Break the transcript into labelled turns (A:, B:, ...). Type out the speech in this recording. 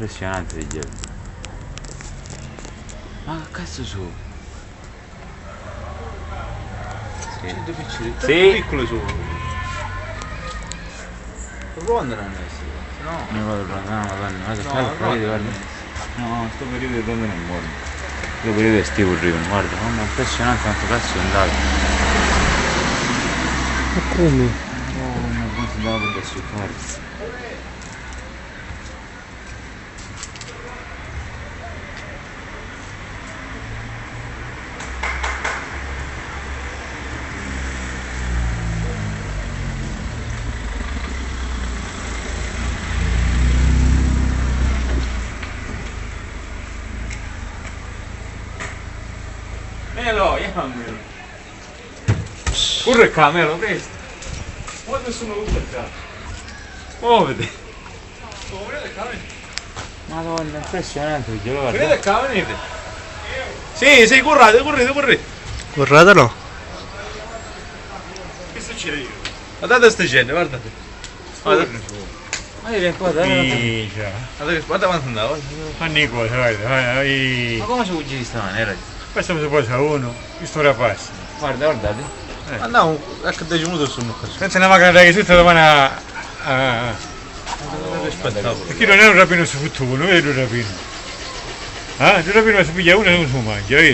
A: impressionante di geldo. Ma che cazzo sono? Sì.
B: Due piccoli,
A: Sì.
B: piccole sono. Profonde non essere, se no.
A: Ne vado a prendere, no, madonna, guarda, guarda. No, sto periodo di prendere non muore. Questo periodo estivo arrivano, guarda, mamma, impressionante quanto cazzo è andato.
C: Ma come?
A: Oh, ma come si andava per asciuttare? Melo, chiamamelo. Corre qua, Melo, presto. Guarda nessuno lo qua. Muoviti. Vedete qua, venite. Madonna, impressionante, guarda. Vedete qua, venite. Sì, correte.
C: Guardate no?
B: Che succede io? Guardate ste gente, guardate. Guardate.
A: Ma io vengo qua, dai.
B: Guarda quanto andava.
D: Fanno cose, guarda,
A: Ma come si fuggi stamane?
D: questo si può uno, che storia passa.
A: Guarda, guardate.
B: Andiamo, ecco 10 minuti sono qua.
D: Senza una macchina che tutta domani
B: Rispettavo.
D: perché non è un rapino su futuro, non è un rapino. Ah, il rapino si piglia uno e non si mangia, vedi?